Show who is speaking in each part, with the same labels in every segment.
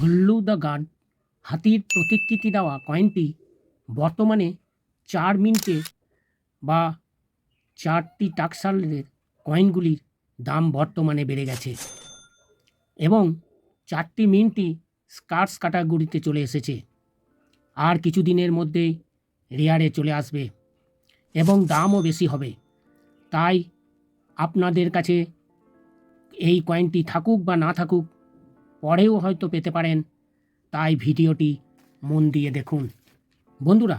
Speaker 1: ভল্লু the guard হাতির প্রতিকৃতি দেওয়া কয়েনটি বর্তমানে 4 মিন্টে বা 4টি টাকসালের কয়েনগুলির দাম বর্তমানে বেড়ে গেছে এবং 4টি মিন্টই স্কার্স ক্যাটাগরিতে চলে এসেছে। আর কিছুদিনের মধ্যেই রেয়ারে চলে আসবে এবং দামও বেশি হবে। তাই আপনাদের কাছে এই কয়েনটি থাকুক বা না থাকুক, পরেও হয়তো পেতে পারেন। তাই ভিডিওটি মন দিয়ে দেখুন। বন্ধুরা,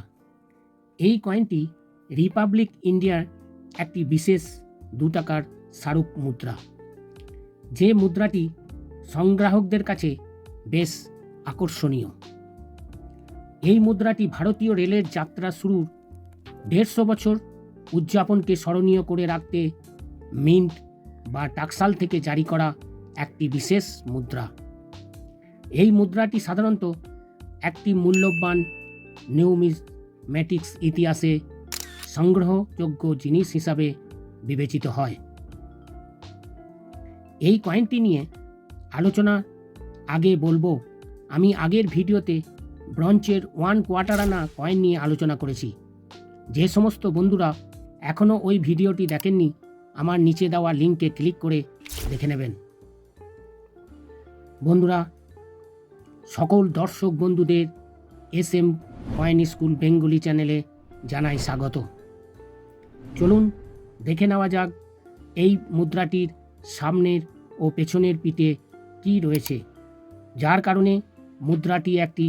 Speaker 1: এই কয়েনটি রিপাবলিক ইন্ডিয়ার একটি বিশেষ 2 টাকার স্মারক মুদ্রা, যে মুদ্রাটি সংগ্রাহকদের কাছে বেশ আকর্ষণীয়। এই মুদ্রাটি ভারতীয় রেলের যাত্রা শুরুর 150 বছর উদযাপনকে স্মরণীয় করে রাখতে মিন্ট বা টাকসাল থেকে জারি করা একটি বিশেষ মুদ্রা। এই মুদ্রাটি সাধারণত একটি মূল্যবান নিউমিজমেটিক্স ইতিহাসে সংগ্রহযোগ্য জিনিস হিসাবে বিবেচিত হয়। এই কয়েনটি নিয়ে আলোচনা আগে বলবো, আমি আগের ভিডিওতে ব্রঞ্জের 1/4 আনা কয়েন নিয়ে আলোচনা করেছি। যে সমস্ত বন্ধুরা এখনও ওই ভিডিওটি দেখেননি, আমার নিচে দেওয়া লিঙ্কে ক্লিক করে দেখে নেবেন। বন্ধুরা, সকল দর্শক বন্ধুদের SM কয়েন স্কুল বেঙ্গলি চ্যানেলে জানাই স্বাগত। চলুন দেখে নেওয়া যাক এই মুদ্রাটির সামনের ও পেছনের পিঠে কী রয়েছে, যার কারণে মুদ্রাটি একটি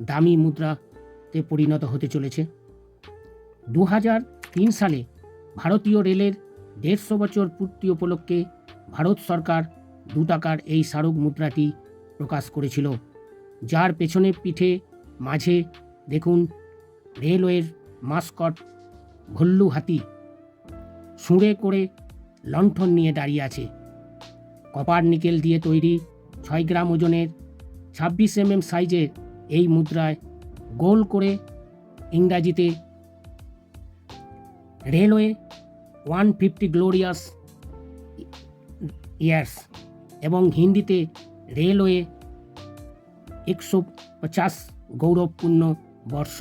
Speaker 1: দামি মুদ্রাতে পরিণত হতে চলেছে। 2003 সালে ভারতীয় রেলের 150 বছর পূর্তি উপলক্ষে ভারত সরকার 2 টাকার এই স্মারক মুদ্রাটি প্রকাশ করেছিল, যার পেছনের পিঠে মাঝে দেখুন রেলওয়ের মাস্কট ভল্লু হাতি সুঁড়ে করে লণ্ঠন নিয়ে দাঁড়িয়ে আছে। কপার নিকেল দিয়ে তৈরি 6 গ্রাম ওজনের 26 mm সাইজের এই মুদ্রায় গোল করে ইংরাজিতে রেলওয়ে 150 গ্লোরিয়াস ইয়ার্স এবং হিন্দিতে রেলওয়ে 150 গৌরবপূর্ণ বর্ষ।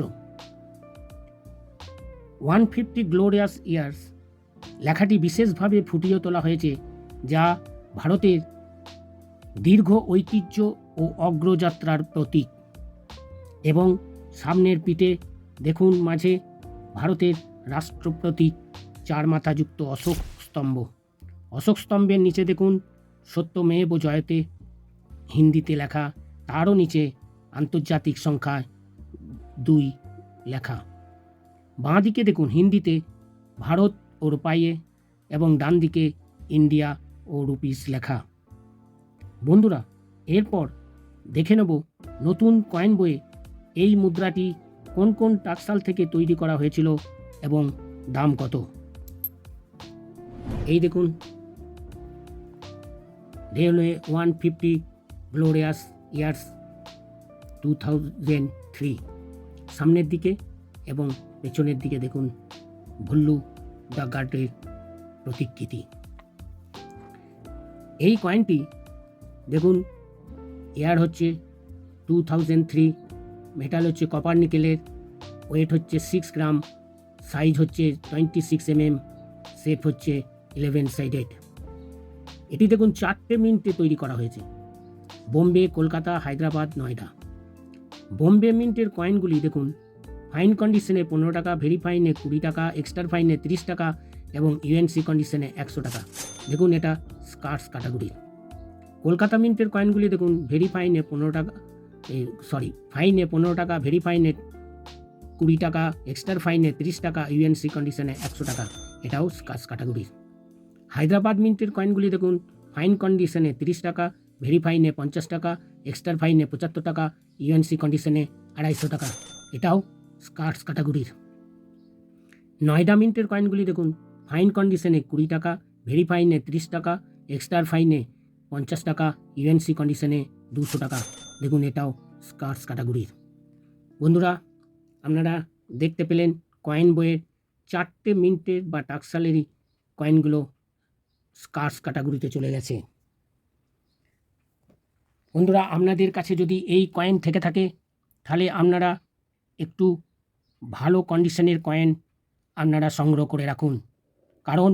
Speaker 1: 150 গ্লোরিয়াস ইয়ার্স লেখাটি বিশেষভাবে ফুটিয়ে তোলা হয়েছে, যা ভারতের দীর্ঘ ঐতিহ্য ও অগ্রযাত্রার প্রতীক। এবং সামনের পিঠে দেখুন মাঝে ভারতের রাষ্ট্রপ্রতীক 4 মাথাযুক্ত অশোক স্তম্ভ। অশোক স্তম্ভের নিচে দেখুন সত্যমেব জয়তে হিন্দিতে লেখা, তারও নিচে আন্তর্জাতিক সংখ্যা 2 লেখা। বাঁ দিকে দেখুন হিন্দিতে ভারত ও রুপাইয়ে এবং ডান দিকে ইন্ডিয়া ও রুপিস লেখা। বন্ধুরা, এরপর দেখে নেব নতুন কয়েন বইয়ে এই মুদ্রাটি কোন কোন টাকসাল থেকে তৈরি করা হয়েছিল এবং দাম কত। এই দেখুন রেলওয়ে 150 গ্লোরিয়াস ইয়ার্স 2003 সামনের দিকে এবং পেছনের দিকে দেখুন ভল্লু দ্য গার্ডের প্রতিকৃতি। এই কয়েনটি দেখুন ইয়ার হচ্ছে 2003, মেটাল হচ্ছে কপার নিকেলের, ওয়েট হচ্ছে 6 গ্রাম, সাইজ হচ্ছে 26 mm, শেপ হচ্ছে 11 সাইডেড। এটি দেখুন 4টে মিন্টে তৈরি করা হয়েছে, বোম্বে, কলকাতা, হায়দ্রাবাদ, নয়ডা। বোম্বে মিন্টের কয়েনগুলি দেখুন ফাইন কন্ডিশনে 15 টাকা, ভেরি ফাইনে 20 টাকা, এক্সট্রা ফাইনে 30 টাকা এবং UNC কন্ডিশনে 100 টাকা। দেখুন এটা স্কার্স ক্যাটাগরি। কলকাতা মিন্টের কয়েনগুলি দেখুন ভেরি ফাইনে 15 টাকা, ফাইনে 15 টাকা, ভেরি ফাইনে 20 টাকা, এক্সট্রা ফাইনে 30 টাকা, UNC কন্ডিশনে 100 টাকা। এটাও স্কার্স ক্যাটাগরি। হায়দ্রাবাদ মিন্টের কয়েনগুলি দেখুন ফাইন কন্ডিশনে 30 টাকা, ভেরি ফাইনে 50 টাকা, এক্সট্রা ফাইনে 75 টাকা, UNC কন্ডিশনে 250 টাকা। এটাও স্কার্স ক্যাটাগরির। নয়ডা মিন্টের কয়েনগুলি দেখুন ফাইন কন্ডিশনে 20 টাকা, ভেরি ফাইনে 30 টাকা, এক্সট্রা ফাইনে 50 টাকা, UNC কন্ডিশনে 200 টাকা। দেখুন এটাও স্কার্স ক্যাটাগরির। বন্ধুরা, আপনারা দেখতে পেলেন কয়েন বইয়ের 4টে মিন্টের বা টাকসালেরই কয়েনগুলো স্কার্স ক্যাটাগরিতে চলে গেছে। বন্ধুরা, আপনাদের কাছে যদি এই কয়েন থেকে থাকে তাহলে আপনারা একটু ভালো কন্ডিশনের কয়েন আপনারা সংগ্রহ করে রাখুন, কারণ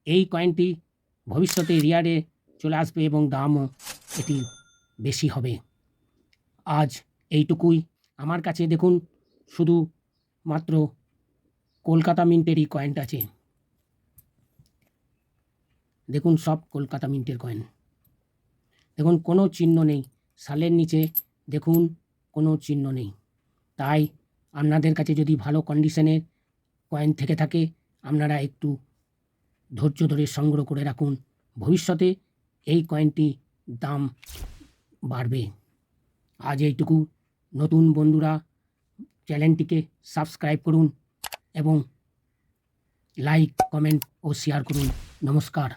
Speaker 1: এই কয়েনটি ভবিষ্যতে রিয়ারে চলে আসবে এবং দামও এটি বেশি হবে। আজ এইটুকুই। আমার কাছে দেখুন শুধু মাত্র কলকাতা মিন্টেরই কয়েন আছে। দেখুন সব কলকাতা মিন্টের কয়েন। দেখুন কোনো চিহ্ন নেই, সালের নিচে দেখুন কোনো চিহ্ন নেই। তাই আপনাদের কাছে যদি ভালো কন্ডিশনের কয়েন থেকে থাকে আপনারা একটু ধৈর্য ধরে সংগ্রহ করে রাখুন, ভবিষ্যতে এই কয়েনটি দাম বাড়বে। আজ এইটুকু। নতুন বন্ধুরা চ্যানেলটিকে সাবস্ক্রাইব করুন এবং লাইক, কমেন্ট ও শেয়ার করুন। নমস্কার।